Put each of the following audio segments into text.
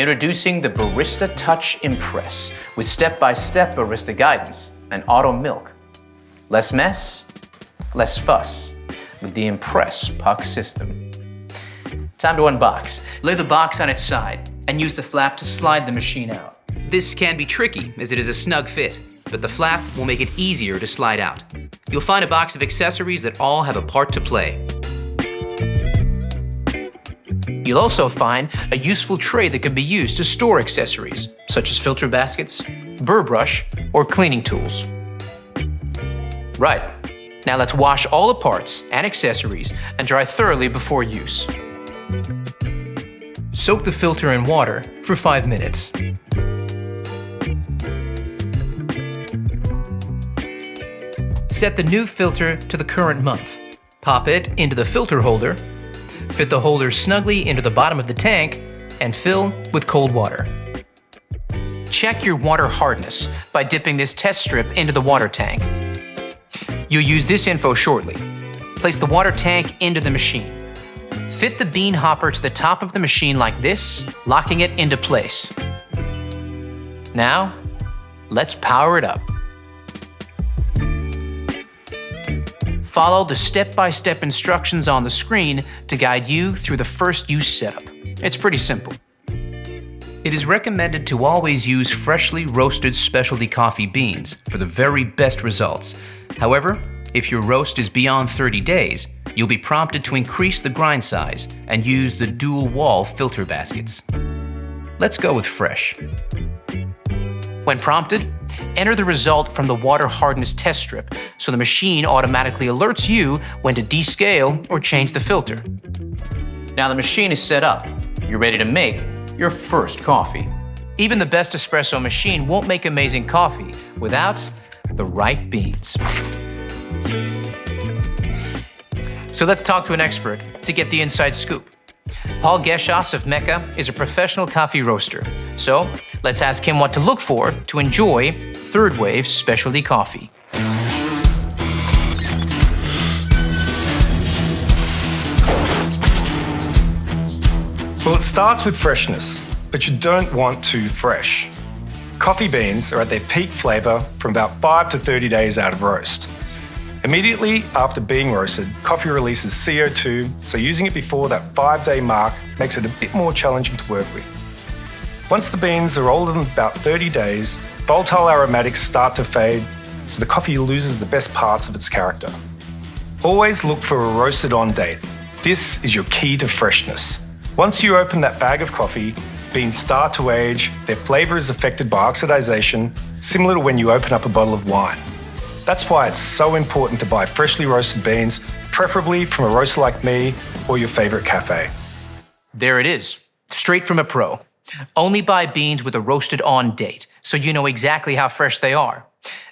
Introducing the Barista Touch Impress with step-by-step barista guidance and auto milk. Less mess, less fuss with the Impress puck system. Time to unbox. Lay the box on its side and use the flap to slide the machine out. This can be tricky as it is a snug fit, but the flap will make it easier to slide out. You'll find a box of accessories that all have a part to play. You'll also find a useful tray that can be used to store accessories, such as filter baskets, burr brush, or cleaning tools. Right, now let's wash all the parts and accessories and dry thoroughly before use. Soak the filter in water for 5 minutes. Set the new filter to the current month. Pop it into the filter holder, fit the holder snugly into the bottom of the tank, and fill with cold water. Check your water hardness by dipping this test strip into the water tank. You'll use this info shortly. Place the water tank into the machine. Fit the bean hopper to the top of the machine like this, locking it into place. Now, let's power it up. Follow the step-by-step instructions on the screen to guide you through the first use setup. It's pretty simple. It is recommended to always use freshly roasted specialty coffee beans for the very best results. However, if your roast is beyond 30 days, you'll be prompted to increase the grind size and use the dual wall filter baskets. Let's go with fresh. When prompted, enter the result from the water hardness test strip so the machine automatically alerts you when to descale or change the filter. Now the machine is set up. You're ready to make your first coffee. Even the best espresso machine won't make amazing coffee without the right beans. So let's talk to an expert to get the inside scoop. Paul Geschas of Mecca is a professional coffee roaster. So let's ask him what to look for to enjoy third wave specialty coffee. Well, it starts with freshness, but you don't want too fresh. Coffee beans are at their peak flavour from about 5 to 30 days out of roast. Immediately after being roasted, coffee releases CO2, so using it before that 5-day mark makes it a bit more challenging to work with. Once the beans are older than about 30 days, volatile aromatics start to fade, so the coffee loses the best parts of its character. Always look for a roasted on date. This is your key to freshness. Once you open that bag of coffee, beans start to age, their flavour is affected by oxidation, similar to when you open up a bottle of wine. That's why it's so important to buy freshly roasted beans, preferably from a roaster like me or your favourite cafe. There it is, straight from a pro. Only buy beans with a roasted on date, so you know exactly how fresh they are.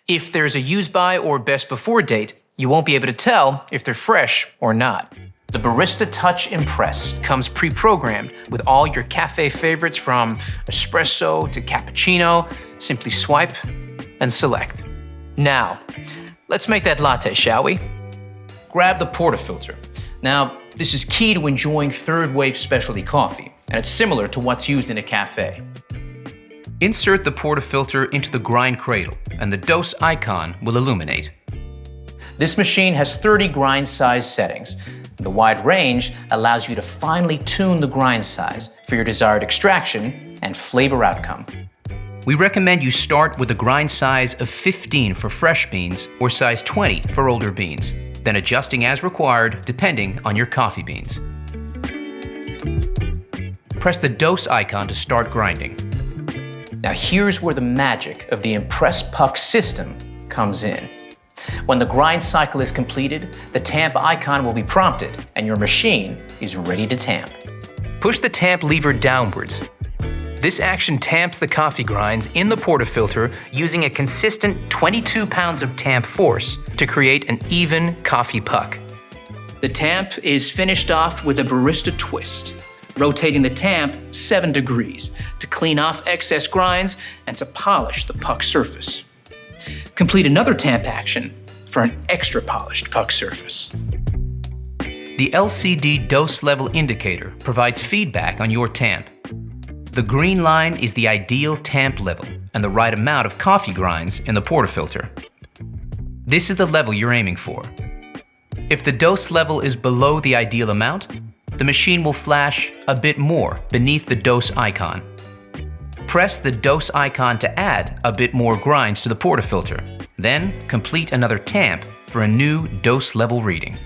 If there's a use by or best before date, you won't be able to tell if they're fresh or not. The Barista Touch Impress comes pre-programmed with all your cafe favorites from espresso to cappuccino. Simply swipe and select. Now, let's make that latte, shall we? Grab the portafilter. Now, this is key to enjoying third wave specialty coffee, and it's similar to what's used in a cafe. Insert the portafilter into the grind cradle, and the dose icon will illuminate. This machine has 30 grind size settings. The wide range allows you to finely tune the grind size for your desired extraction and flavor outcome. We recommend you start with a grind size of 15 for fresh beans or size 20 for older beans, then adjusting as required depending on your coffee beans. Press the dose icon to start grinding. Now here's where the magic of the Impress Puck system comes in. When the grind cycle is completed, the tamp icon will be prompted and your machine is ready to tamp. Push the tamp lever downwards. This action tamps the coffee grinds in the portafilter using a consistent 22 pounds of tamp force to create an even coffee puck. The tamp is finished off with a barista twist, rotating the tamp 7 degrees to clean off excess grinds and to polish the puck surface. Complete another tamp action for an extra polished puck surface. The LCD dose level indicator provides feedback on your tamp. The green line is the ideal tamp level and the right amount of coffee grinds in the portafilter. This is the level you're aiming for. If the dose level is below the ideal amount, the machine will flash a bit more beneath the dose icon. Press the dose icon to add a bit more grinds to the portafilter. Then complete another tamp for a new dose level reading.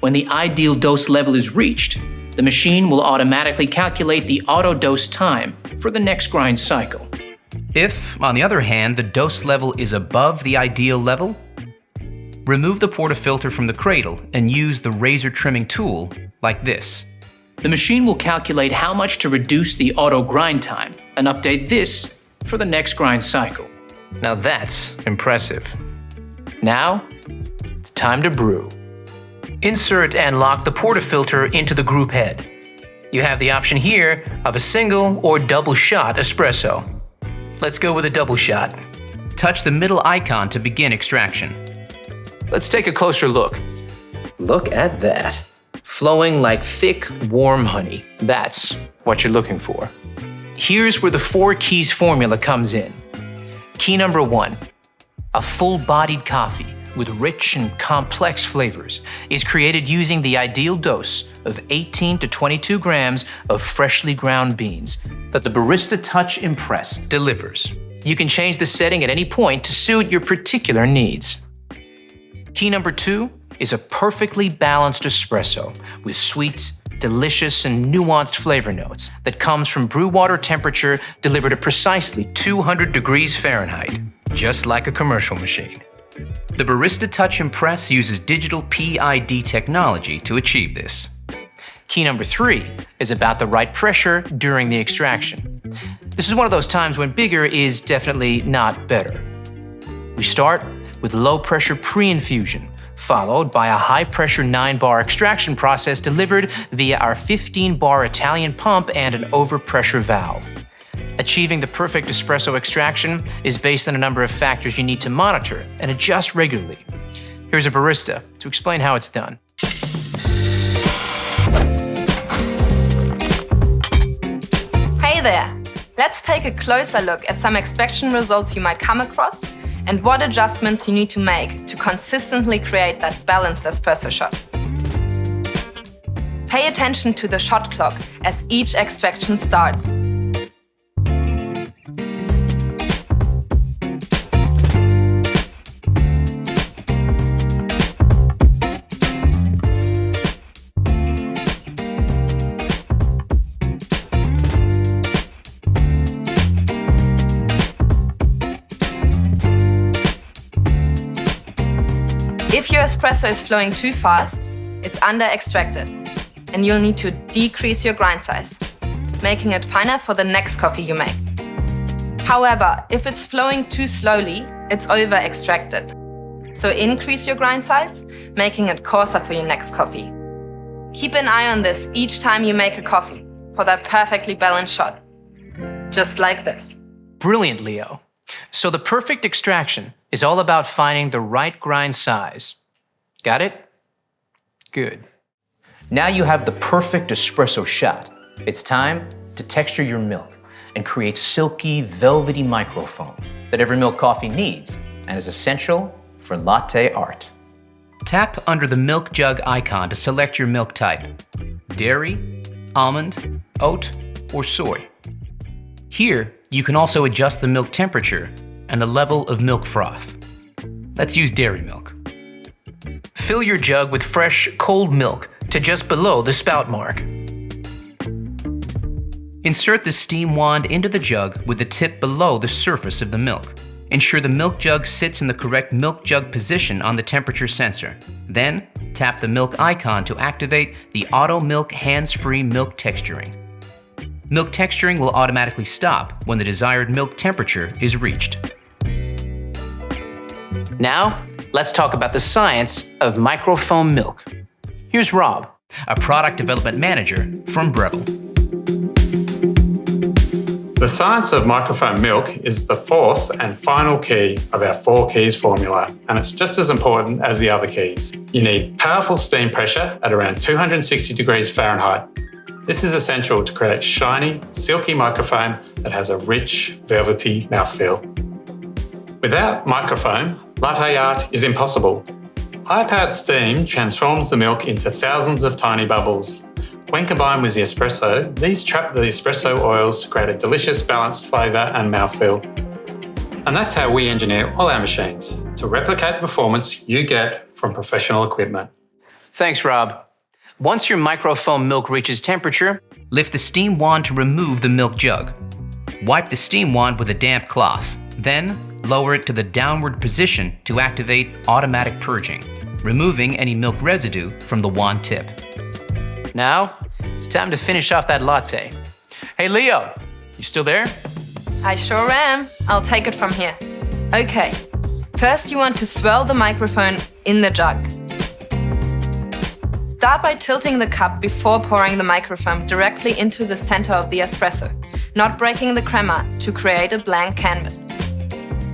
When the ideal dose level is reached, the machine will automatically calculate the auto dose time for the next grind cycle. If, on the other hand, the dose level is above the ideal level, remove the portafilter from the cradle and use the razor trimming tool like this. The machine will calculate how much to reduce the auto grind time and update this for the next grind cycle. Now that's impressive. Now, it's time to brew. Insert and lock the portafilter into the group head. You have the option here of a single or double shot espresso. Let's go with a double shot. Touch the middle icon to begin extraction. Let's take a closer look. Look at that. Flowing like thick, warm honey. That's what you're looking for. Here's where the 4 keys formula comes in. Key number 1, a full-bodied coffee with rich and complex flavors is created using the ideal dose of 18 to 22 grams of freshly ground beans that the Barista Touch Impress delivers. You can change the setting at any point to suit your particular needs. Key number 2 is a perfectly balanced espresso with sweet, delicious, and nuanced flavor notes that comes from brew water temperature delivered at precisely 200 degrees Fahrenheit, just like a commercial machine. The Barista Touch Impress uses digital PID technology to achieve this. Key number 3 is about the right pressure during the extraction. This is one of those times when bigger is definitely not better. We start with low-pressure pre-infusion, followed by a high-pressure 9-bar extraction process delivered via our 15-bar Italian pump and an overpressure valve. Achieving the perfect espresso extraction is based on a number of factors you need to monitor and adjust regularly. Here's a barista to explain how it's done. Hey there! Let's take a closer look at some extraction results you might come across and what adjustments you need to make to consistently create that balanced espresso shot. Pay attention to the shot clock as each extraction starts. If your espresso is flowing too fast, it's under-extracted, and you'll need to decrease your grind size, making it finer for the next coffee you make. However, if it's flowing too slowly, it's over-extracted. So increase your grind size, making it coarser for your next coffee. Keep an eye on this each time you make a coffee for that perfectly balanced shot. Just like this. Brilliant, Leo. So the perfect extraction is all about finding the right grind size. Got it? Good. Now you have the perfect espresso shot. It's time to texture your milk and create silky, velvety microfoam that every milk coffee needs and is essential for latte art. Tap under the milk jug icon to select your milk type: dairy, almond, oat, or soy. Here, you can also adjust the milk temperature and the level of milk froth. Let's use dairy milk. Fill your jug with fresh, cold milk to just below the spout mark. Insert the steam wand into the jug with the tip below the surface of the milk. Ensure the milk jug sits in the correct milk jug position on the temperature sensor. Then, tap the milk icon to activate the Auto Milk Hands-Free Milk Texturing. Milk texturing will automatically stop when the desired milk temperature is reached. Now, let's talk about the science of microfoam milk. Here's Rob, a product development manager from Breville. The science of microfoam milk is the 4th and final key of our 4 keys formula, and it's just as important as the other keys. You need powerful steam pressure at around 260 degrees Fahrenheit, This is essential to create shiny, silky microfoam that has a rich, velvety mouthfeel. Without microfoam, latte art is impossible. High-powered steam transforms the milk into thousands of tiny bubbles. When combined with the espresso, these trap the espresso oils to create a delicious balanced flavour and mouthfeel. And that's how we engineer all our machines, to replicate the performance you get from professional equipment. Thanks, Rob. Once your microfoam milk reaches temperature, lift the steam wand to remove the milk jug. Wipe the steam wand with a damp cloth. Then, lower it to the downward position to activate automatic purging, removing any milk residue from the wand tip. Now, it's time to finish off that latte. Hey, Leo, you still there? I sure am. I'll take it from here. Okay, first you want to swirl the microphone in the jug. Start by tilting the cup before pouring the microfoam directly into the center of the espresso, not breaking the crema to create a blank canvas.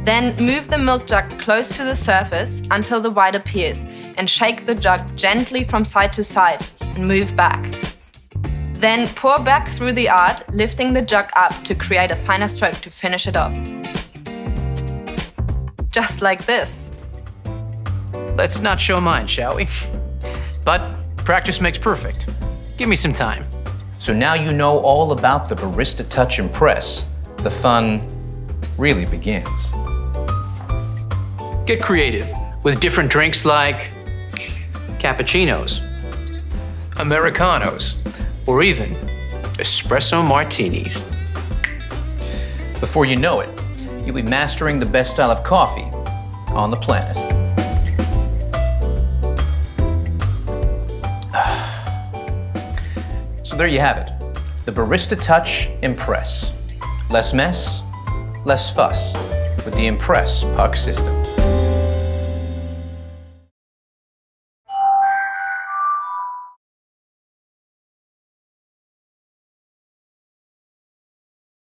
Then move the milk jug close to the surface until the white appears and shake the jug gently from side to side and move back. Then pour back through the art, lifting the jug up to create a finer stroke to finish it off. Just like this. Let's not show mine, shall we? But practice makes perfect. Give me some time. So now you know all about the Barista Touch and Press. The fun really begins. Get creative with different drinks like cappuccinos, Americanos, or even espresso martinis. Before you know it, you'll be mastering the best style of coffee on the planet. So there you have it, the Barista Touch Impress. Less mess, less fuss with the Impress puck system.